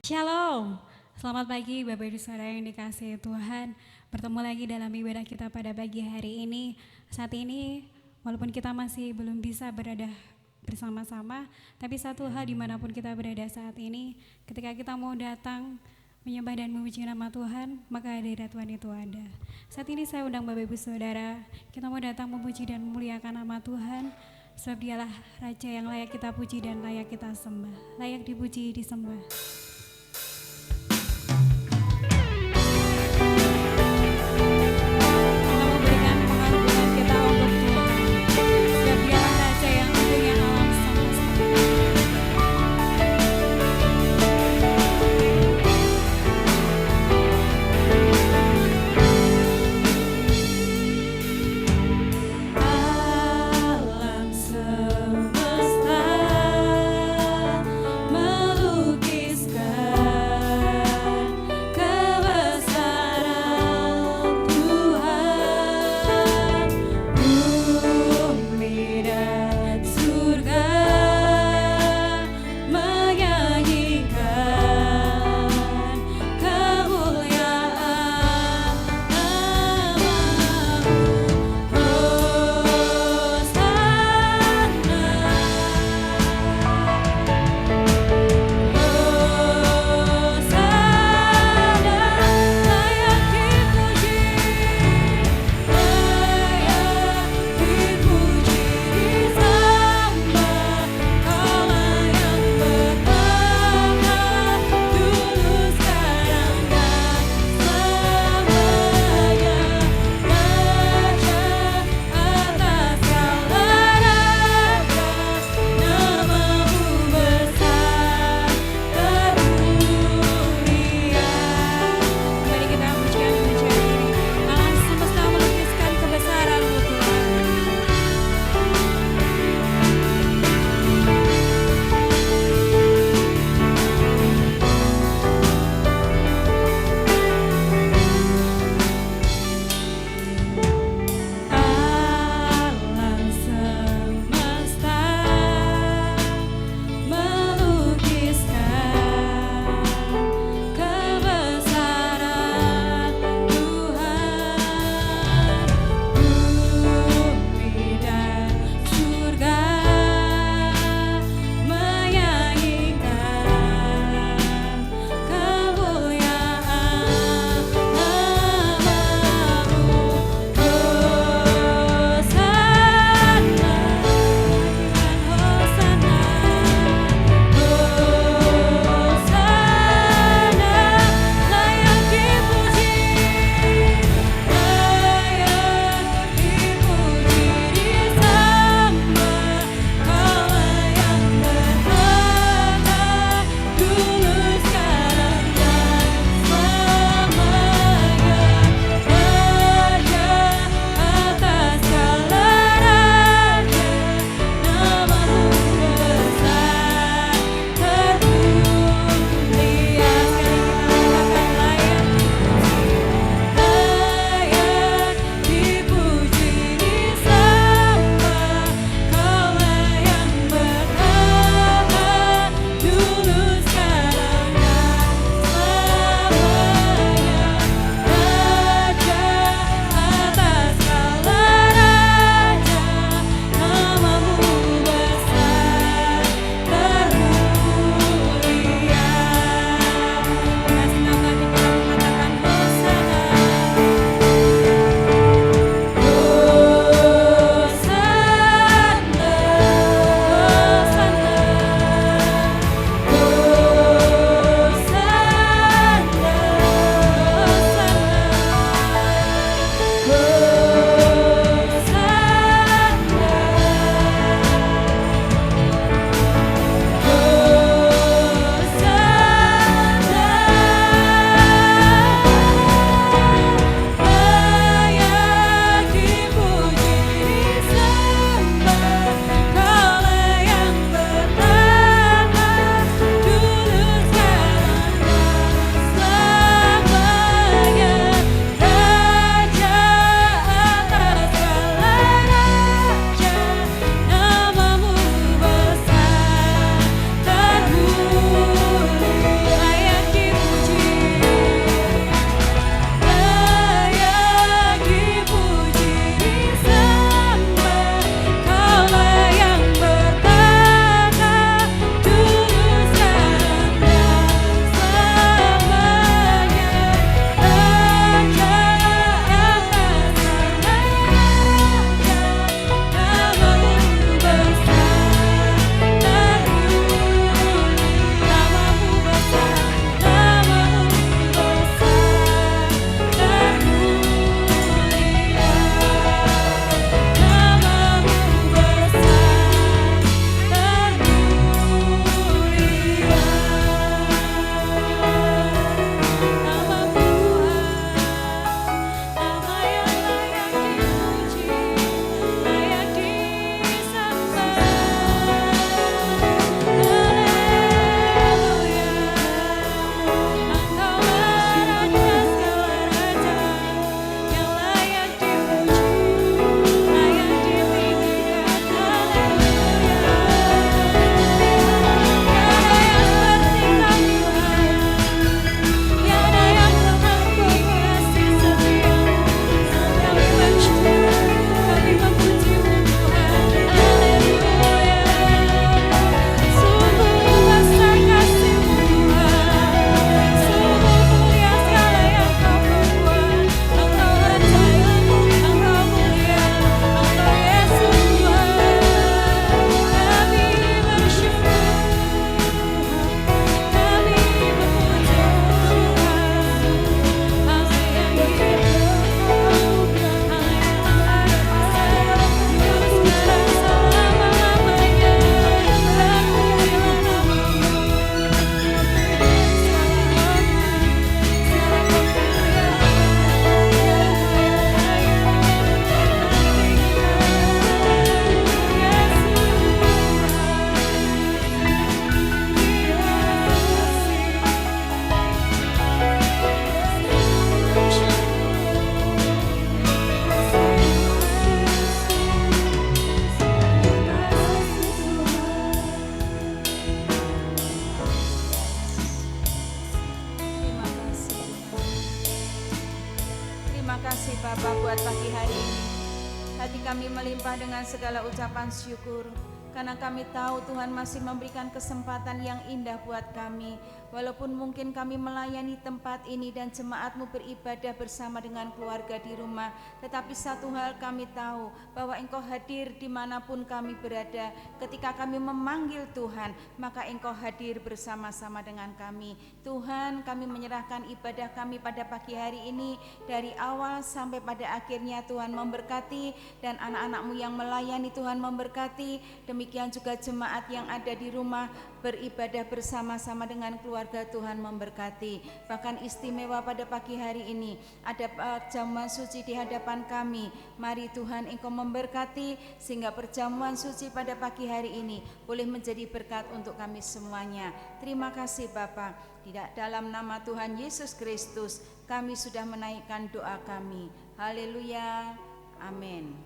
Shalom, selamat pagi Bapak Ibu Saudara yang dikasihi Tuhan. Bertemu lagi dalam ibadah kita pada pagi hari ini. Saat ini walaupun kita masih belum bisa berada bersama-sama, tapi satu hal dimanapun kita berada saat ini, ketika kita mau datang menyembah dan memuji nama Tuhan, maka hadirat Tuhan itu ada. Saat ini saya undang Bapak Ibu Saudara, kita mau datang memuji dan memuliakan nama Tuhan, sebab dialah Raja yang layak kita puji dan layak kita sembah, layak dipuji, disembah. Melukiskan pagi hari ini. Hati kami melimpah dengan segala ucapan syukur, karena kami tahu Tuhan masih memberikan kesempatan yang indah buat kami. Walaupun mungkin kami melayani tempat ini dan jemaat-Mu beribadah bersama dengan keluarga di rumah, tetapi satu hal kami tahu, bahwa Engkau hadir dimanapun kami berada. Ketika kami memanggil Tuhan, maka Engkau hadir bersama-sama dengan kami. Tuhan, kami menyerahkan ibadah kami pada pagi hari ini, dari awal sampai pada akhirnya. Tuhan memberkati, dan anak-anak-Mu yang melayani Tuhan memberkati. Demikian juga jemaat yang ada di rumah beribadah bersama-sama dengan keluarga, Tuhan memberkati. Bahkan istimewa pada pagi hari ini ada perjamuan suci di hadapan kami. Mari Tuhan Engkau memberkati, sehingga perjamuan suci pada pagi hari ini boleh menjadi berkat untuk kami semuanya. Terima kasih Bapa. Dalam nama Tuhan Yesus Kristus kami sudah menaikkan doa kami. Haleluya, amin.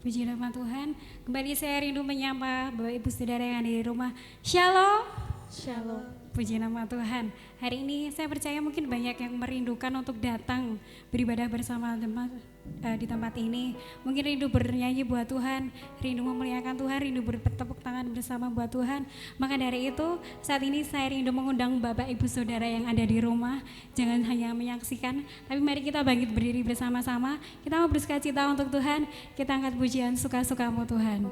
Puji nama Tuhan. Kembali saya rindu menyapa Bapak Ibu Saudara yang ada di rumah. Shalom. Shalom. Puji nama Tuhan. Hari ini saya percaya mungkin banyak yang merindukan untuk datang beribadah bersama di tempat ini. Mungkin rindu bernyanyi buat Tuhan, rindu memuliakan Tuhan, rindu bertepuk tangan bersama buat Tuhan. Maka dari itu saat ini saya rindu mengundang Bapak Ibu Saudara yang ada di rumah. Jangan hanya menyaksikan, tapi mari kita bangkit berdiri bersama-sama. Kita mau bersukacita untuk Tuhan. Kita angkat pujian suka-sukamu Tuhan.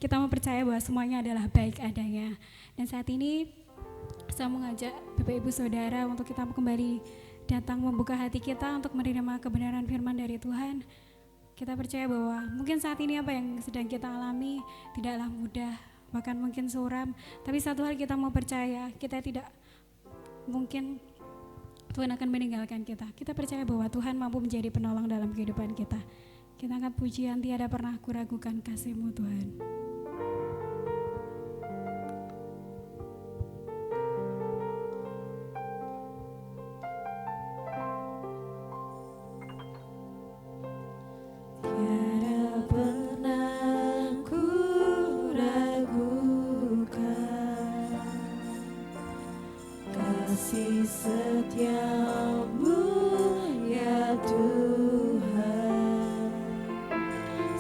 Kita mau percaya bahwa semuanya adalah baik adanya. Dan saat ini saya mengajak Bapak Ibu Saudara untuk kita kembali datang membuka hati kita untuk menerima kebenaran firman dari Tuhan. Kita percaya bahwa mungkin saat ini apa yang sedang kita alami tidaklah mudah, bahkan mungkin suram. Tapi satu hal kita mau percaya, kita tidak mungkin Tuhan akan meninggalkan kita. Kita percaya bahwa Tuhan mampu menjadi penolong dalam kehidupan kita. Kita angkat pujian, tiada pernah kuragukan kasih-Mu Tuhan. Tiada pernah kuragukan kasih setiamu ya Tuhan.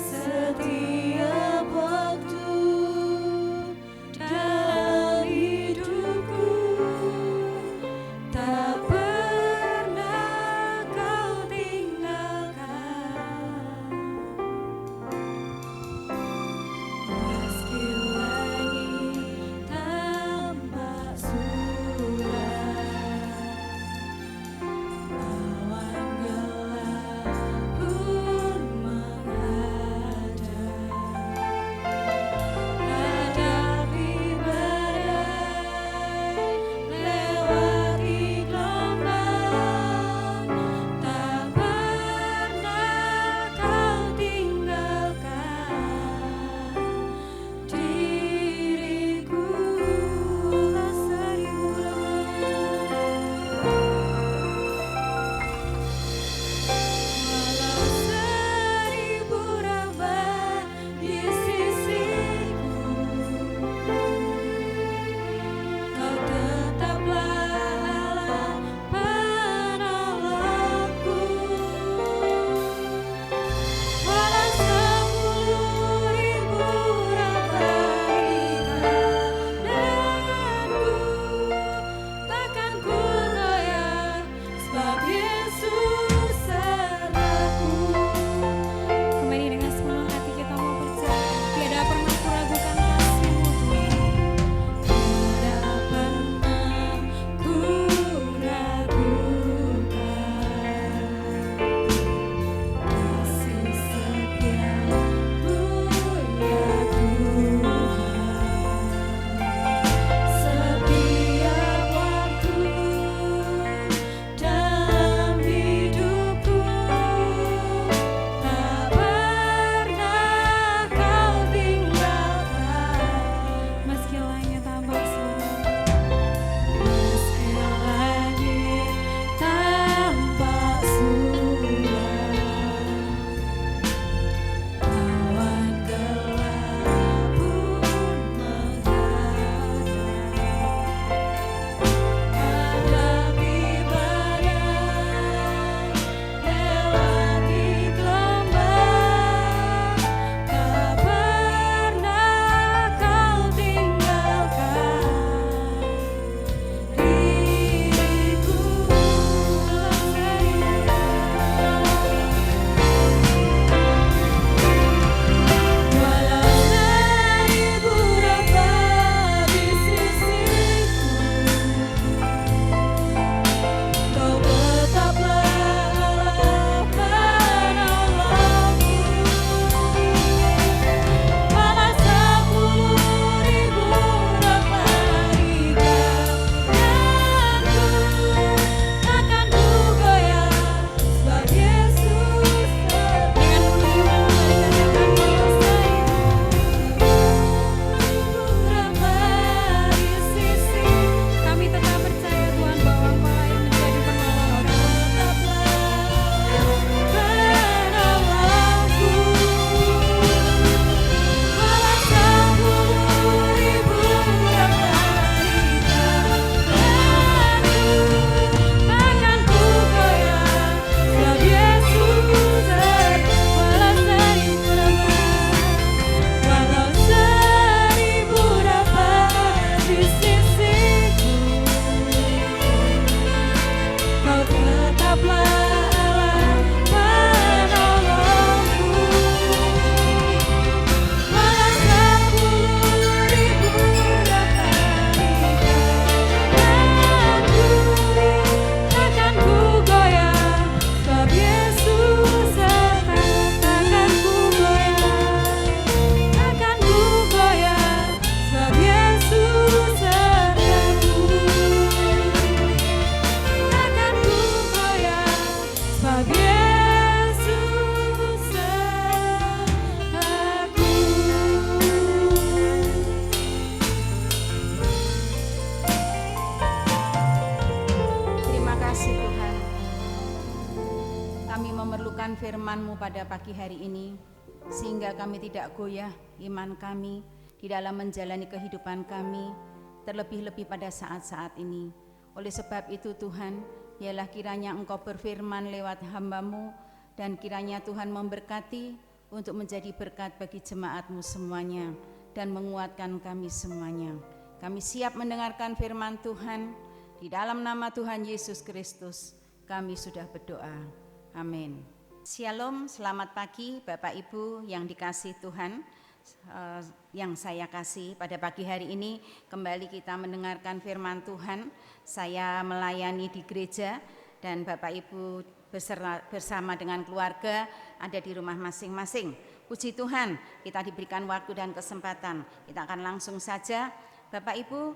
Setiap waktu firman-Mu pada pagi hari ini, sehingga kami tidak goyah iman kami di dalam menjalani kehidupan kami, terlebih-lebih pada saat-saat ini. Oleh sebab itu Tuhan, biarlah kiranya Engkau berfirman lewat hamba-Mu, dan kiranya Tuhan memberkati untuk menjadi berkat bagi jemaat-Mu semuanya, dan menguatkan kami semuanya. Kami siap mendengarkan firman Tuhan. Di dalam nama Tuhan Yesus Kristus kami sudah berdoa. Amin. Shalom, selamat pagi Bapak Ibu yang dikasih Tuhan. Yang saya kasih, pada pagi hari ini kembali kita mendengarkan firman Tuhan. Saya melayani di gereja dan Bapak Ibu bersama dengan keluarga ada di rumah masing-masing. Puji Tuhan, kita diberikan waktu dan kesempatan. Kita akan langsung saja Bapak Ibu,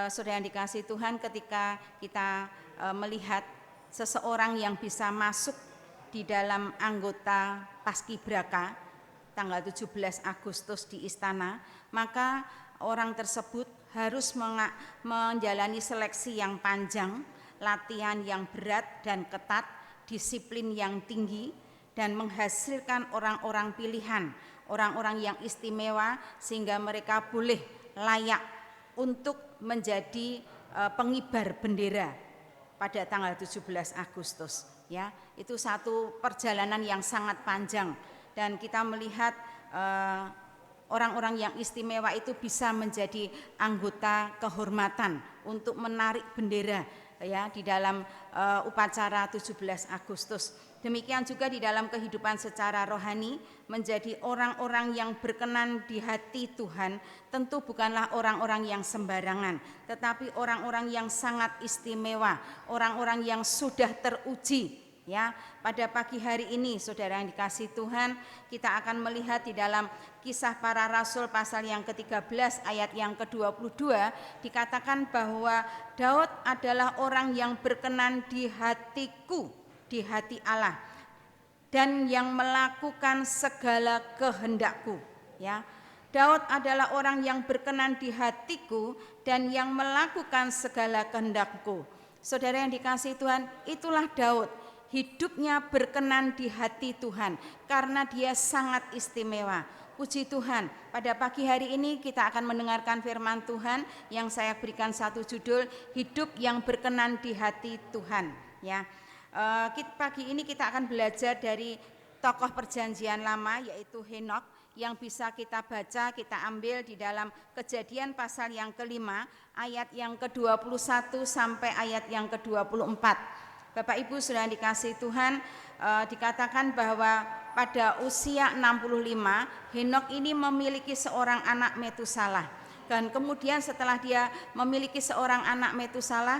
saudara yang dikasih Tuhan, ketika kita melihat seseorang yang bisa masuk di dalam anggota Paskibraka tanggal 17 Agustus di istana, maka orang tersebut harus menjalani seleksi yang panjang, latihan yang berat dan ketat, disiplin yang tinggi, dan menghasilkan orang-orang pilihan, orang-orang yang istimewa, sehingga mereka boleh layak untuk menjadi pengibar bendera pada tanggal 17 Agustus. Ya, itu satu perjalanan yang sangat panjang, dan kita melihat orang-orang yang istimewa itu bisa menjadi anggota kehormatan untuk menarik bendera ya di dalam upacara 17 Agustus. Demikian juga di dalam kehidupan secara rohani, menjadi orang-orang yang berkenan di hati Tuhan tentu bukanlah orang-orang yang sembarangan, tetapi orang-orang yang sangat istimewa, orang-orang yang sudah teruji. Ya, pada pagi hari ini saudara yang dikasih Tuhan, kita akan melihat di dalam Kisah Para Rasul pasal yang ke-13 ayat yang ke-22 dikatakan bahwa Daud adalah orang yang berkenan di hatiku, di hati Allah, dan yang melakukan segala kehendakku. Ya, Daud adalah orang yang berkenan di hatiku dan yang melakukan segala kehendakku. Saudara yang dikasih Tuhan, itulah Daud. Hidupnya berkenan di hati Tuhan karena dia sangat istimewa. Puji Tuhan, pada pagi hari ini kita akan mendengarkan firman Tuhan yang saya berikan satu judul, hidup yang berkenan di hati Tuhan. Ya, pagi ini kita akan belajar dari tokoh perjanjian lama yaitu Henokh, yang bisa kita baca, kita ambil di dalam Kejadian pasal yang ke-5 ayat yang ke-21 sampai ayat yang ke-24. Bapak Ibu sudah dikasih Tuhan, dikatakan bahwa pada usia 65 Henokh ini memiliki seorang anak Metusalah, dan kemudian setelah dia memiliki seorang anak Metusalah,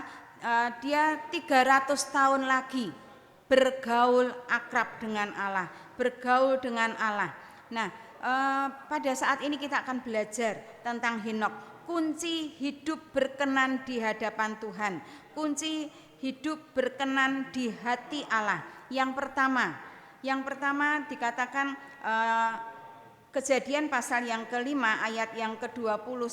dia 300 tahun lagi bergaul akrab dengan Allah, bergaul dengan Allah. Nah, pada saat ini kita akan belajar tentang Henokh, kunci hidup berkenan di hadapan Tuhan, kunci hidup berkenan di hati Allah. Yang pertama dikatakan Kejadian pasal yang ke-5 ayat yang ke-21,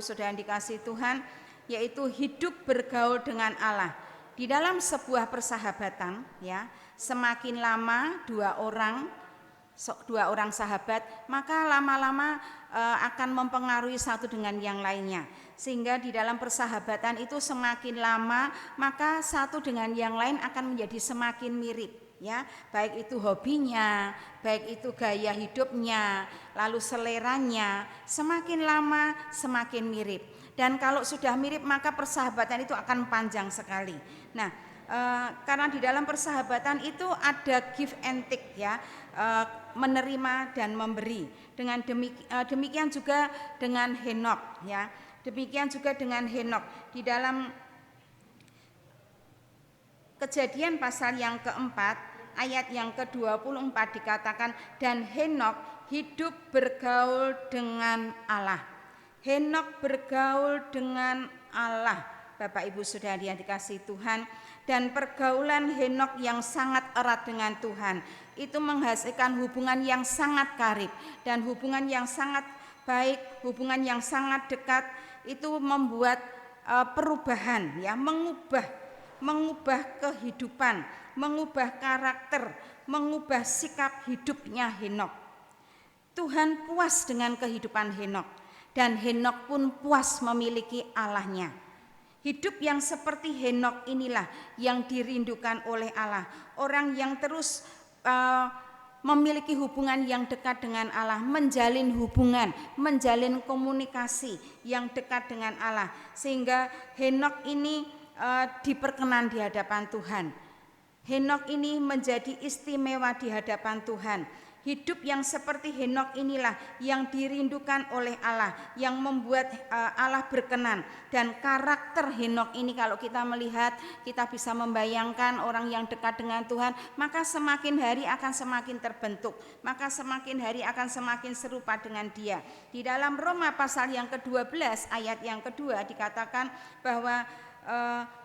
saudara yang dikasih Tuhan, yaitu hidup bergaul dengan Allah. Di dalam sebuah persahabatan, ya, semakin lama dua orang sahabat, maka lama-lama akan mempengaruhi satu dengan yang lainnya. Sehingga di dalam persahabatan itu semakin lama, maka satu dengan yang lain akan menjadi semakin mirip. Ya, baik itu hobinya, baik itu gaya hidupnya, lalu seleranya, semakin lama semakin mirip. Dan kalau sudah mirip maka persahabatan itu akan panjang sekali. Nah, karena di dalam persahabatan itu ada give and take, ya, menerima dan memberi. Dengan demikian juga dengan Henokh, ya. Demikian juga dengan Henokh di dalam Kejadian pasal yang keempat ayat yang ke-24 dikatakan, dan Henokh hidup bergaul dengan Allah. Henokh bergaul dengan Allah, Bapak Ibu Saudara yang dikasih Tuhan, dan pergaulan Henokh yang sangat erat dengan Tuhan itu menghasilkan hubungan yang sangat karib dan hubungan yang sangat baik, hubungan yang sangat dekat. Itu membuat perubahan, ya, mengubah kehidupan, mengubah karakter mengubah sikap hidupnya Henokh. Tuhan puas dengan kehidupan Henokh dan Henokh pun puas memiliki Allahnya. Hidup yang seperti Henokh inilah yang dirindukan oleh Allah. Orang yang terus memiliki hubungan yang dekat dengan Allah, menjalin hubungan, menjalin komunikasi yang dekat dengan Allah, sehingga Henokh ini diperkenan di hadapan Tuhan. Henokh ini menjadi istimewa di hadapan Tuhan. Hidup yang seperti Henokh inilah yang dirindukan oleh Allah, yang membuat Allah berkenan. Dan karakter Henokh ini kalau kita melihat, kita bisa membayangkan orang yang dekat dengan Tuhan, maka semakin hari akan semakin terbentuk, maka semakin hari akan semakin serupa dengan Dia. Di dalam Roma pasal yang ke-12 ayat yang kedua dikatakan bahwa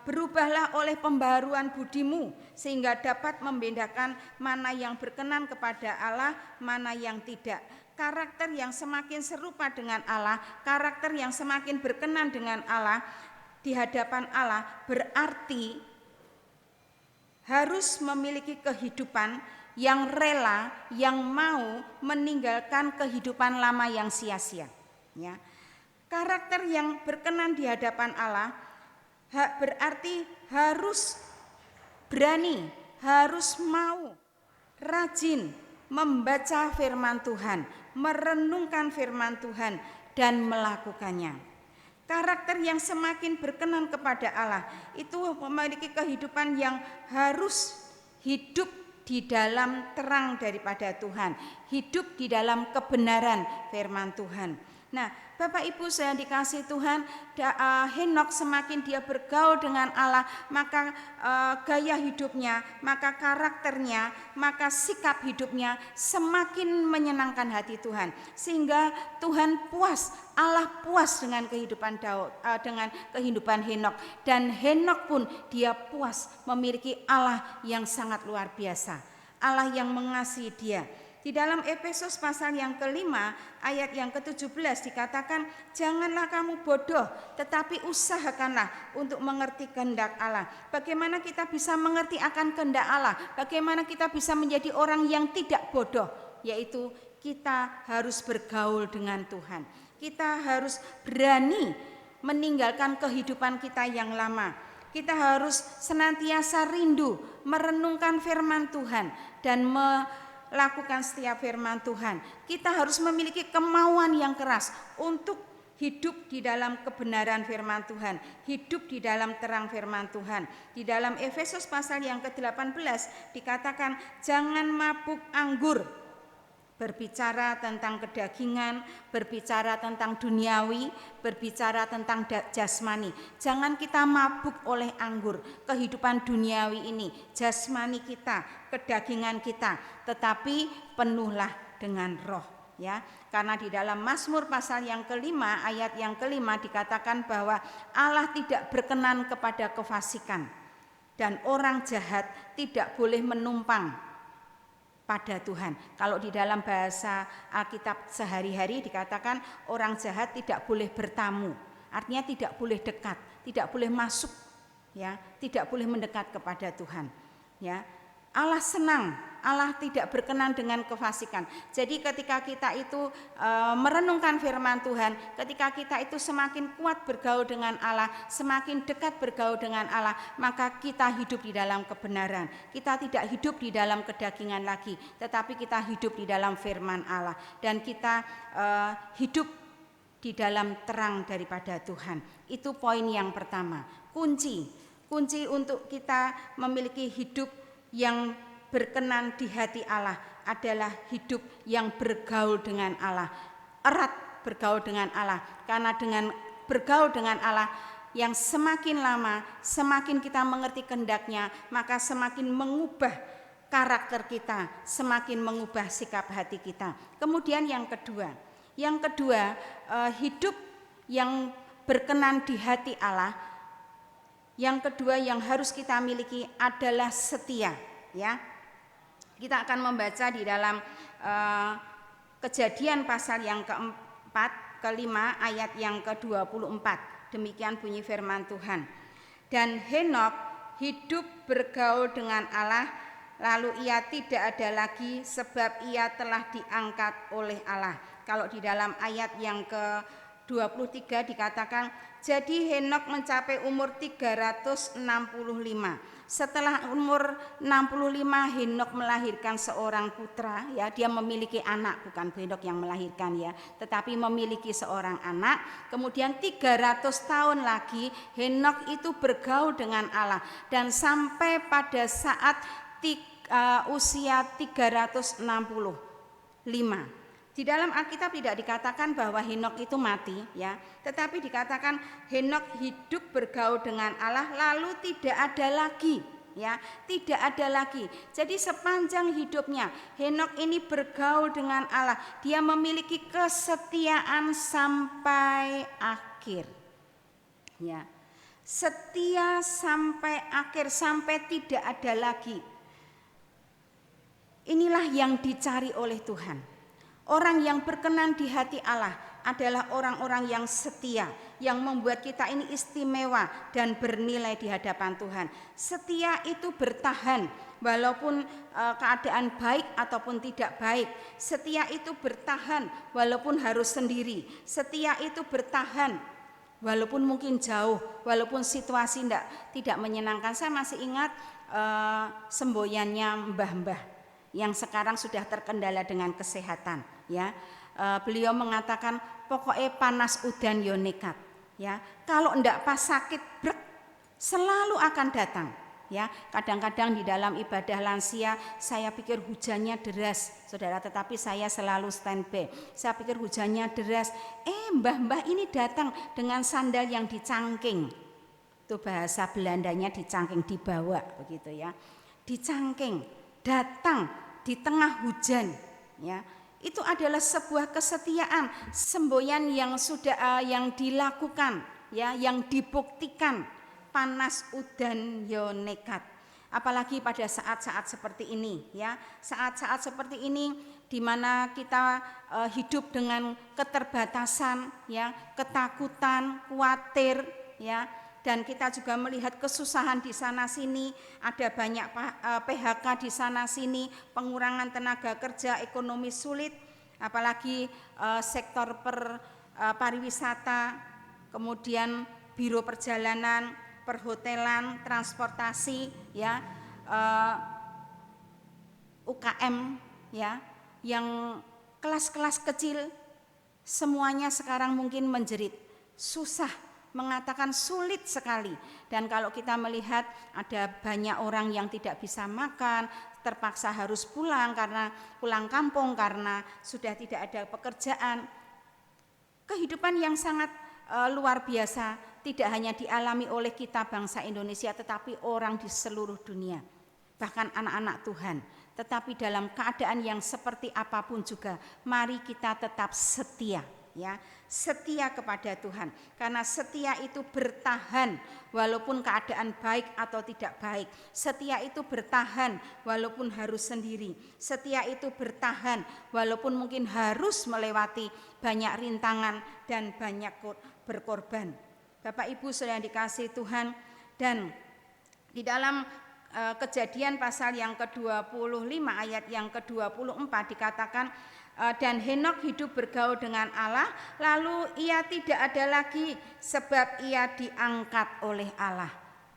berubahlah oleh pembaharuan budimu sehingga dapat membedakan mana yang berkenan kepada Allah, mana yang tidak. Karakter yang semakin serupa dengan Allah, karakter yang semakin berkenan dengan Allah di hadapan Allah berarti harus memiliki kehidupan yang rela, yang mau meninggalkan kehidupan lama yang sia-sia. Ya. Karakter yang berkenan di hadapan Allah berarti harus berani, harus mau, rajin membaca firman Tuhan, merenungkan firman Tuhan dan melakukannya. Karakter yang semakin berkenan kepada Allah itu memiliki kehidupan yang harus hidup di dalam terang daripada Tuhan, hidup di dalam kebenaran firman Tuhan. Nah, Bapak Ibu saya dikasih Tuhan, Henokh semakin dia bergaul dengan Allah, maka gaya hidupnya, maka karakternya, maka sikap hidupnya semakin menyenangkan hati Tuhan, sehingga Tuhan puas, Allah puas dengan kehidupan dengan kehidupan Henokh, dan Henokh pun dia puas memiliki Allah yang sangat luar biasa, Allah yang mengasihi dia. Di dalam Efesus pasal yang kelima ayat yang ke-17 dikatakan, janganlah kamu bodoh, tetapi usahakanlah untuk mengerti kehendak Allah. Bagaimana kita bisa mengerti akan kehendak Allah? Bagaimana kita bisa menjadi orang yang tidak bodoh? Yaitu kita harus bergaul dengan Tuhan. Kita harus berani meninggalkan kehidupan kita yang lama. Kita harus senantiasa rindu merenungkan firman Tuhan dan lakukan setiap firman Tuhan. Kita harus memiliki kemauan yang keras untuk hidup di dalam kebenaran firman Tuhan, hidup di dalam terang firman Tuhan. Di dalam Efesus pasal yang ke-18 dikatakan, jangan mabuk anggur. Berbicara tentang kedagingan, berbicara tentang duniawi, berbicara tentang jasmani. Jangan kita mabuk oleh anggur kehidupan duniawi ini, jasmani kita, kedagingan kita, tetapi penuhlah dengan roh, ya. Karena di dalam Mazmur pasal yang kelima ayat yang kelima dikatakan bahwa Allah tidak berkenan kepada kefasikan dan orang jahat tidak boleh menumpang pada Tuhan. Kalau di dalam bahasa Alkitab sehari-hari dikatakan orang jahat tidak boleh bertamu, artinya tidak boleh dekat, tidak boleh masuk, ya, tidak boleh mendekat kepada Tuhan, ya. Allah senang, Allah tidak berkenan dengan kefasikan. Jadi ketika kita itu merenungkan firman Tuhan, ketika kita itu semakin kuat bergaul dengan Allah, semakin dekat bergaul dengan Allah, maka kita hidup di dalam kebenaran. Kita tidak hidup di dalam kedagingan lagi, tetapi kita hidup di dalam firman Allah, dan kita hidup di dalam terang daripada Tuhan. Itu poin yang pertama. Kunci untuk kita memiliki hidup yang berkenan di hati Allah adalah hidup yang bergaul dengan Allah, erat bergaul dengan Allah. Karena dengan bergaul dengan Allah yang semakin lama, semakin kita mengerti kehendaknya, maka semakin mengubah karakter kita, semakin mengubah sikap hati kita. Kemudian yang kedua, hidup yang berkenan di hati Allah, yang kedua yang harus kita miliki adalah setia, ya. Kita akan membaca di dalam Kejadian pasal yang kelima ayat yang ke-24. Demikian bunyi firman Tuhan. Dan Henokh hidup bergaul dengan Allah lalu ia tidak ada lagi sebab ia telah diangkat oleh Allah. Kalau di dalam ayat yang ke-23 dikatakan, jadi Henok mencapai umur 365. Setelah umur 65 Henok melahirkan seorang putra, ya, dia memiliki anak, bukan Henok yang melahirkan ya, tetapi memiliki seorang anak. Kemudian 300 tahun lagi Henok itu bergaul dengan Allah dan sampai pada saat usia 365. Di dalam Alkitab tidak dikatakan bahwa Henok itu mati ya, tetapi dikatakan Henok hidup bergaul dengan Allah lalu tidak ada lagi ya, tidak ada lagi. Jadi sepanjang hidupnya Henok ini bergaul dengan Allah, dia memiliki kesetiaan sampai akhir. Ya. Setia sampai akhir, sampai tidak ada lagi. Inilah yang dicari oleh Tuhan. Orang yang berkenan di hati Allah adalah orang-orang yang setia, yang membuat kita ini istimewa dan bernilai di hadapan Tuhan. Setia itu bertahan walaupun keadaan baik ataupun tidak baik. Setia itu bertahan walaupun harus sendiri. Setia itu bertahan walaupun mungkin jauh, walaupun situasi tidak menyenangkan. Saya masih ingat semboyannya mbah-mbah yang sekarang sudah terkendala dengan kesehatan ya. Beliau mengatakan pokoknya panas udan yo nekat ya. Kalau ndak pas sakit brek selalu akan datang ya. Kadang-kadang di dalam ibadah lansia saya pikir hujannya deras saudara, tetapi saya selalu standby. Saya pikir hujannya deras, mbah-mbah ini datang dengan sandal yang dicangking. Itu bahasa Belandanya dicangking, dibawa begitu ya. Dicangking, datang di tengah hujan ya. Itu adalah sebuah kesetiaan, semboyan yang sudah yang dilakukan ya, yang dibuktikan. Panas udan yo nekat. Apalagi pada saat-saat seperti ini ya. Saat-saat seperti ini di mana kita hidup dengan keterbatasan ya, ketakutan, khawatir ya. Dan kita juga melihat kesusahan di sana sini, ada banyak PHK di sana sini, pengurangan tenaga kerja, ekonomi sulit, apalagi sektor pariwisata, kemudian biro perjalanan, perhotelan, transportasi, ya, UKM, ya, yang kelas-kelas kecil, semuanya sekarang mungkin menjerit, susah. Mengatakan sulit sekali. Dan kalau kita melihat ada banyak orang yang tidak bisa makan, terpaksa harus pulang kampung karena sudah tidak ada pekerjaan. Kehidupan yang sangat luar biasa, tidak hanya dialami oleh kita bangsa Indonesia, tetapi orang di seluruh dunia, bahkan anak-anak Tuhan. Tetapi dalam keadaan yang seperti apapun juga, mari kita tetap setia ya, setia kepada Tuhan, karena setia itu bertahan walaupun keadaan baik atau tidak baik. Setia itu bertahan walaupun harus sendiri. Setia itu bertahan walaupun mungkin harus melewati banyak rintangan dan banyak berkorban. Bapak Ibu saudara yang dikasihi Tuhan, dan di dalam Kejadian pasal yang ke-25 ayat yang ke-24 dikatakan, dan Henok hidup bergaul dengan Allah, lalu ia tidak ada lagi sebab ia diangkat oleh Allah.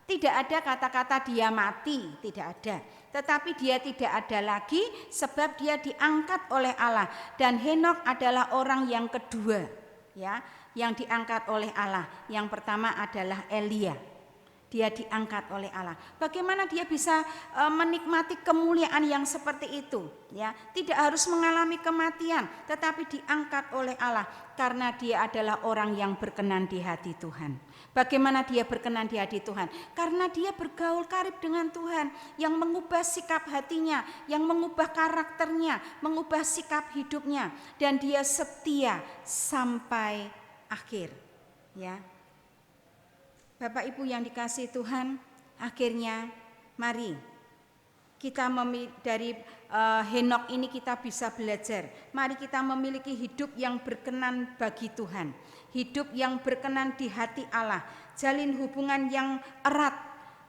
Tidak ada kata-kata dia mati, tidak ada. Tetapi dia tidak ada lagi sebab dia diangkat oleh Allah. Dan Henok adalah orang yang kedua ya, yang diangkat oleh Allah. Yang pertama adalah Elia. Dia diangkat oleh Allah. Bagaimana dia bisa menikmati kemuliaan yang seperti itu? Ya, tidak harus mengalami kematian, tetapi diangkat oleh Allah karena dia adalah orang yang berkenan di hati Tuhan. Bagaimana dia berkenan di hati Tuhan? Karena dia bergaul karib dengan Tuhan, yang mengubah sikap hatinya, yang mengubah karakternya, mengubah sikap hidupnya, dan dia setia sampai akhir. Ya. Bapak Ibu yang dikasihi Tuhan, akhirnya mari kita dari Henok ini kita bisa belajar. Mari kita memiliki hidup yang berkenan bagi Tuhan, hidup yang berkenan di hati Allah, jalin hubungan yang erat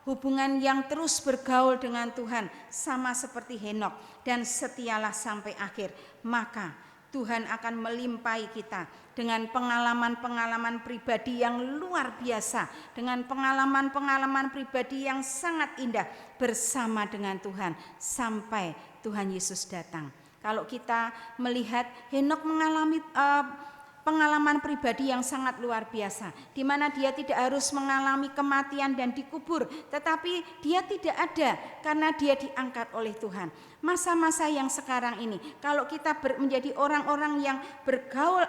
hubungan yang terus bergaul dengan Tuhan sama seperti Henokh, dan setialah sampai akhir. Maka Tuhan akan melimpahi kita dengan pengalaman-pengalaman pribadi yang luar biasa, dengan pengalaman-pengalaman pribadi yang sangat indah bersama dengan Tuhan sampai Tuhan Yesus datang. Kalau kita melihat Henokh mengalami pengalaman pribadi yang sangat luar biasa, di mana dia tidak harus mengalami kematian dan dikubur, tetapi dia tidak ada karena dia diangkat oleh Tuhan. Masa-masa yang sekarang ini, kalau kita menjadi orang-orang yang bergaul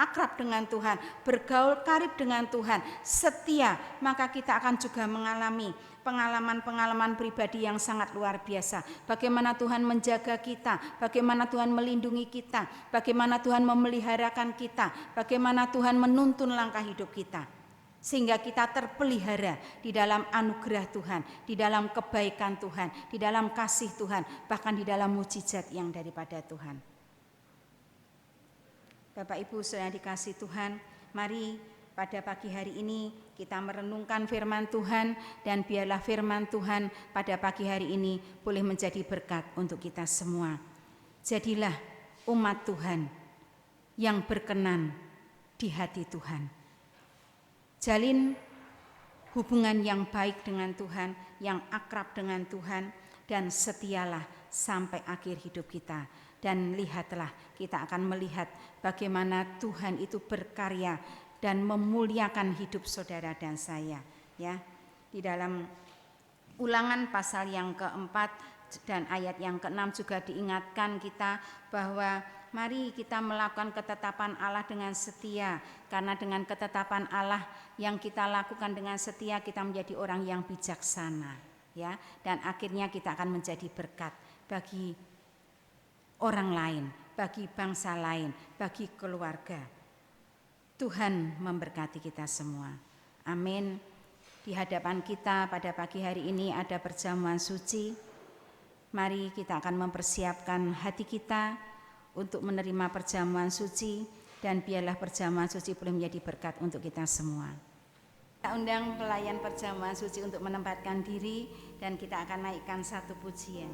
akrab dengan Tuhan, bergaul karib dengan Tuhan, setia, maka kita akan juga mengalami pengalaman-pengalaman pribadi yang sangat luar biasa. Bagaimana Tuhan menjaga kita, bagaimana Tuhan melindungi kita, bagaimana Tuhan memeliharakan kita, bagaimana Tuhan menuntun langkah hidup kita. Sehingga kita terpelihara di dalam anugerah Tuhan, di dalam kebaikan Tuhan, di dalam kasih Tuhan, bahkan di dalam mujizat yang daripada Tuhan. Bapak Ibu saudara dikasih Tuhan, mari pada pagi hari ini kita merenungkan firman Tuhan, dan biarlah firman Tuhan pada pagi hari ini boleh menjadi berkat untuk kita semua. Jadilah umat Tuhan yang berkenan di hati Tuhan. Jalin hubungan yang baik dengan Tuhan, yang akrab dengan Tuhan, dan setialah sampai akhir hidup kita. Dan lihatlah, kita akan melihat bagaimana Tuhan itu berkarya dan memuliakan hidup saudara dan saya, ya. Di dalam Ulangan pasal yang keempat dan ayat yang keenam juga diingatkan kita bahwa mari kita melakukan ketetapan Allah dengan setia, karena dengan ketetapan Allah yang kita lakukan dengan setia, kita menjadi orang yang bijaksana, ya, dan akhirnya kita akan menjadi berkat bagi orang lain, bagi bangsa lain, bagi keluarga. Tuhan memberkati kita semua. Amin. Di hadapan kita pada pagi hari ini ada perjamuan suci. Mari kita akan mempersiapkan hati kita untuk menerima perjamuan suci, dan biarlah perjamuan suci boleh menjadi berkat untuk kita semua. Kita undang pelayan perjamuan suci untuk menempatkan diri, dan kita akan naikkan satu pujian.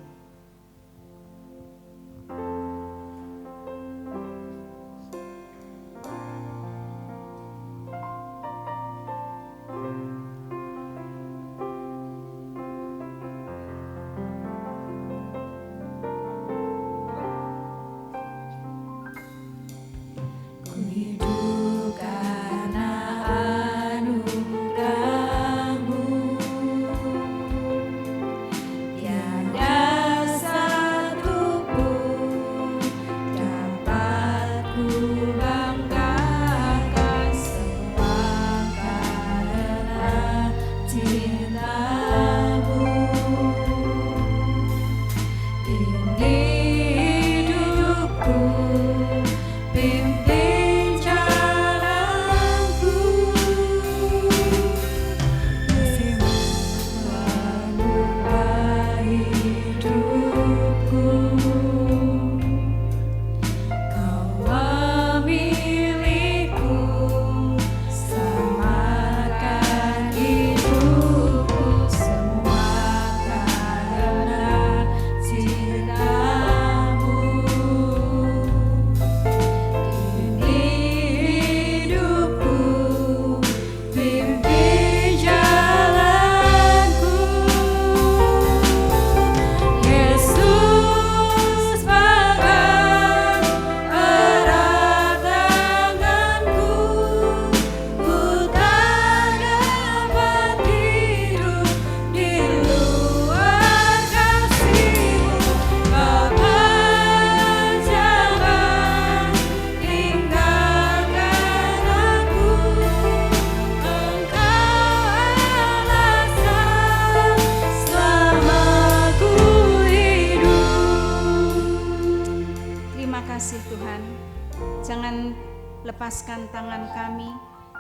lepaskan tangan kami,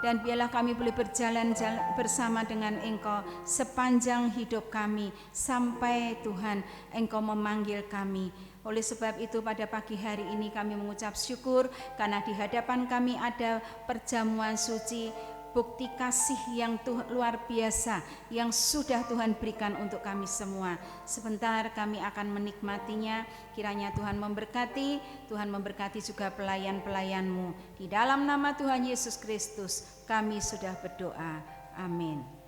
dan biarlah kami boleh berjalan bersama dengan Engkau sepanjang hidup kami, sampai Tuhan Engkau memanggil kami. Oleh sebab itu pada pagi hari ini kami mengucap syukur karena di hadapan kami ada perjamuan suci, bukti kasih yang luar biasa yang sudah Tuhan berikan untuk kami semua. Sebentar kami akan menikmatinya. Kiranya Tuhan memberkati juga pelayan-pelayan-Mu. Di dalam nama Tuhan Yesus Kristus kami sudah berdoa. Amin.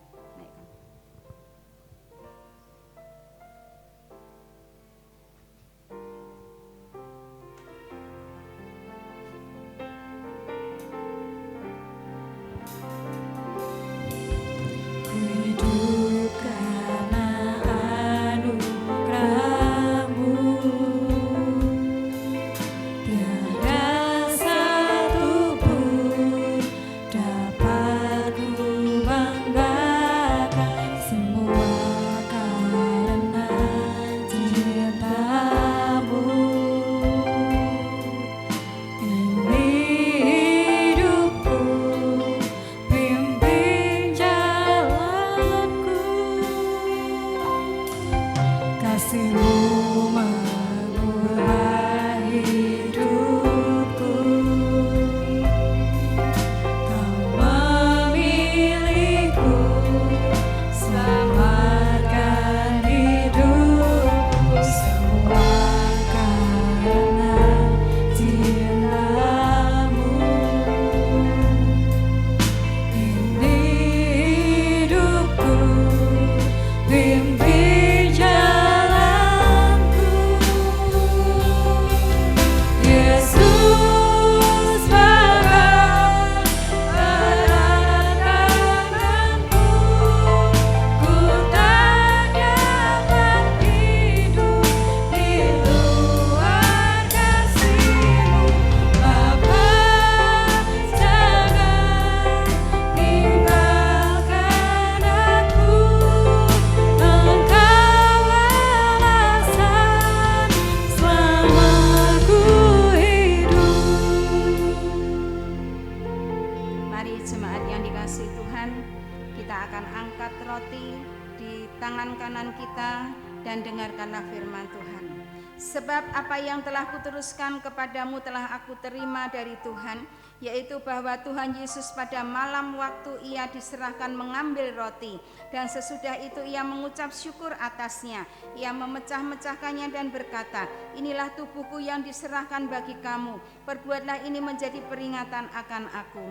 Sebab apa yang telah kuteruskan kepadamu telah aku terima dari Tuhan, yaitu bahwa Tuhan Yesus pada malam waktu ia diserahkan mengambil roti, dan sesudah itu ia mengucap syukur atasnya. Ia memecah-mecahkannya dan berkata, inilah tubuhku yang diserahkan bagi kamu, perbuatlah ini menjadi peringatan akan aku.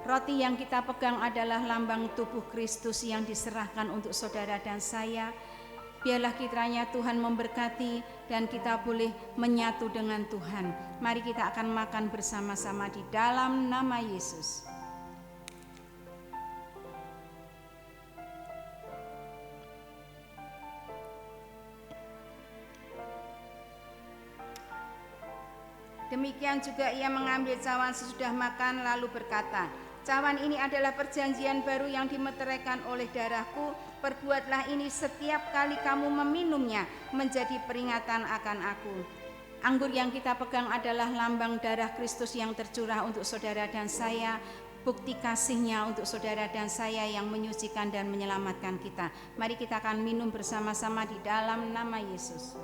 Roti yang kita pegang adalah lambang tubuh Kristus yang diserahkan untuk saudara dan saya. Biarlah kiranya Tuhan memberkati dan kita boleh menyatu dengan Tuhan. Mari kita akan makan bersama-sama di dalam nama Yesus. Demikian juga ia mengambil cawan sesudah makan lalu berkata, cawan ini adalah perjanjian baru yang dimeteraikan oleh darahku. Perbuatlah ini setiap kali kamu meminumnya menjadi peringatan akan aku. Anggur yang kita pegang adalah lambang darah Kristus yang tercurah untuk saudara dan saya. Bukti kasihnya untuk saudara dan saya yang menyucikan dan menyelamatkan kita. Mari kita akan minum bersama-sama di dalam nama Yesus.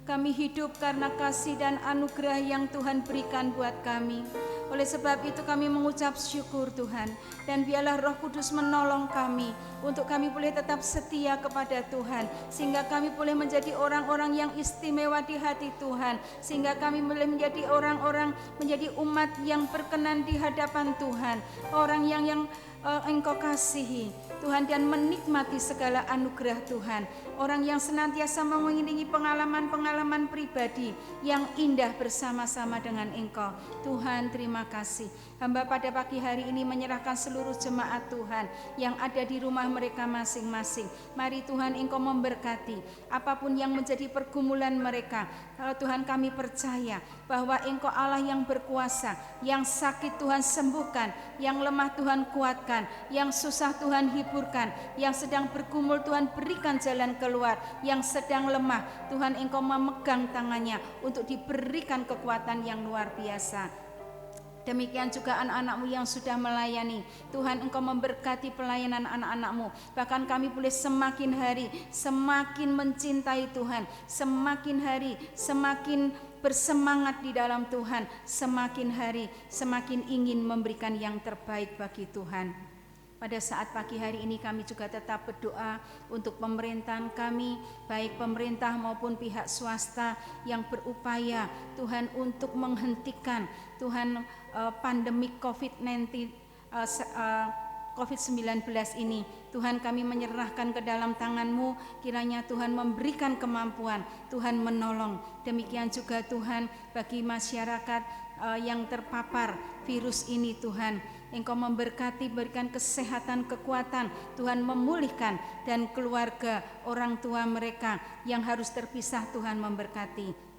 Kami hidup karena kasih dan anugerah yang Tuhan berikan buat kami. Oleh sebab itu kami mengucap syukur Tuhan. Dan biarlah Roh Kudus menolong kami untuk kami boleh tetap setia kepada Tuhan. Sehingga kami boleh menjadi orang-orang yang istimewa di hati Tuhan. Sehingga kami boleh menjadi orang-orang, menjadi umat yang berkenan di hadapan Tuhan. Orang yang Engkau kasihi Tuhan dan menikmati segala anugerah Tuhan. Orang yang senantiasa mengiringi pengalaman-pengalaman pribadi yang indah bersama-sama dengan Engkau. Tuhan, terima kasih. Hamba pada pagi hari ini menyerahkan seluruh jemaat Tuhan yang ada di rumah mereka masing-masing. Mari Tuhan Engkau memberkati apapun yang menjadi pergumulan mereka. Kalau Tuhan kami percaya bahwa Engkau Allah yang berkuasa, yang sakit Tuhan sembuhkan, yang lemah Tuhan kuatkan, yang susah Tuhan hiburkan, yang sedang bergumul Tuhan berikan jalan keluar, yang sedang lemah Tuhan Engkau memegang tangannya untuk diberikan kekuatan yang luar biasa. Demikian juga anak-anak-Mu yang sudah melayani. Tuhan Engkau memberkati pelayanan anak-anak-Mu. Bahkan kami boleh semakin hari semakin mencintai Tuhan. Semakin hari semakin bersemangat di dalam Tuhan. Semakin hari semakin ingin memberikan yang terbaik bagi Tuhan. Pada saat pagi hari ini kami juga tetap berdoa untuk pemerintahan kami, baik pemerintah maupun pihak swasta yang berupaya Tuhan untuk menghentikan Tuhan pandemi COVID-19 COVID-19 ini. Tuhan kami menyerahkan ke dalam tangan-Mu, kiranya Tuhan memberikan kemampuan, Tuhan menolong. Demikian juga Tuhan bagi masyarakat yang terpapar virus ini Tuhan. Engkau memberkati, berikan kesehatan, kekuatan, Tuhan memulihkan dan keluarga orang tua mereka yang harus terpisah Tuhan memberkati.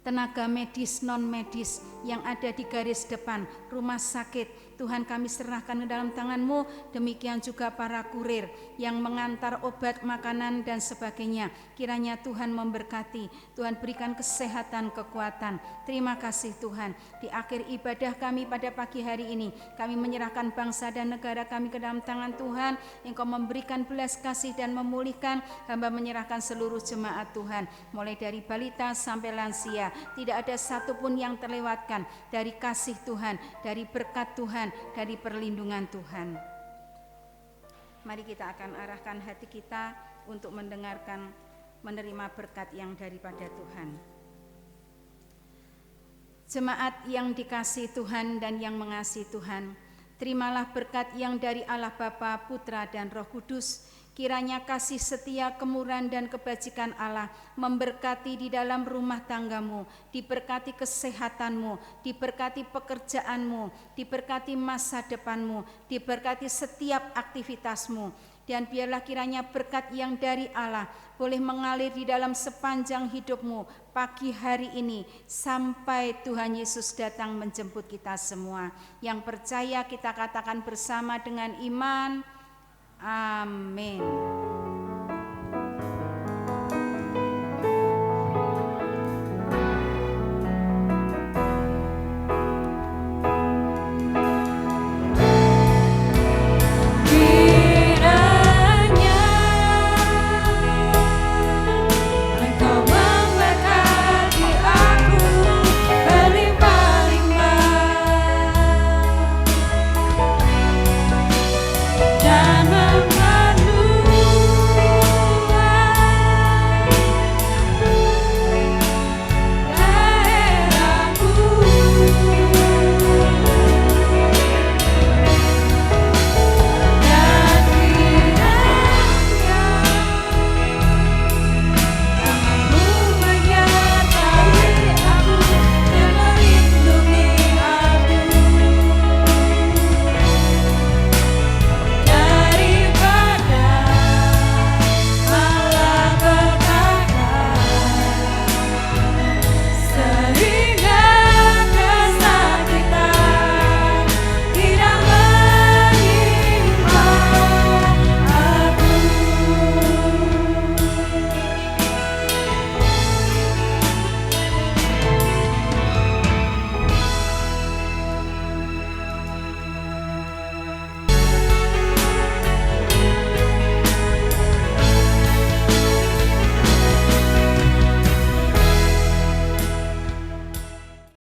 Tenaga medis, non medis yang ada di garis depan rumah sakit, Tuhan kami serahkan ke dalam tangan-Mu. Demikian juga para kurir yang mengantar obat, makanan dan sebagainya. Kiranya Tuhan memberkati, Tuhan berikan kesehatan, kekuatan. Terima kasih Tuhan. Di akhir ibadah kami pada pagi hari ini, kami menyerahkan bangsa dan negara kami ke dalam tangan Tuhan. Engkau memberikan belas kasih dan memulihkan. Hamba menyerahkan seluruh jemaat Tuhan, mulai dari balita sampai lansia. Tidak ada satupun yang terlewatkan dari kasih Tuhan, dari berkat Tuhan, dari perlindungan Tuhan. Mari kita akan arahkan hati kita untuk mendengarkan, menerima berkat yang daripada Tuhan. Jemaat yang dikasihi Tuhan dan yang mengasihi Tuhan, terimalah berkat yang dari Allah Bapa, Putra dan Roh Kudus. Kiranya kasih setia, kemurahan dan kebajikan Allah memberkati di dalam rumah tanggamu, diberkati kesehatanmu, diberkati pekerjaanmu, diberkati masa depanmu, diberkati setiap aktivitasmu. Dan biarlah kiranya berkat yang dari Allah boleh mengalir di dalam sepanjang hidupmu pagi hari ini sampai Tuhan Yesus datang menjemput kita semua. Yang percaya kita katakan bersama dengan iman, amin.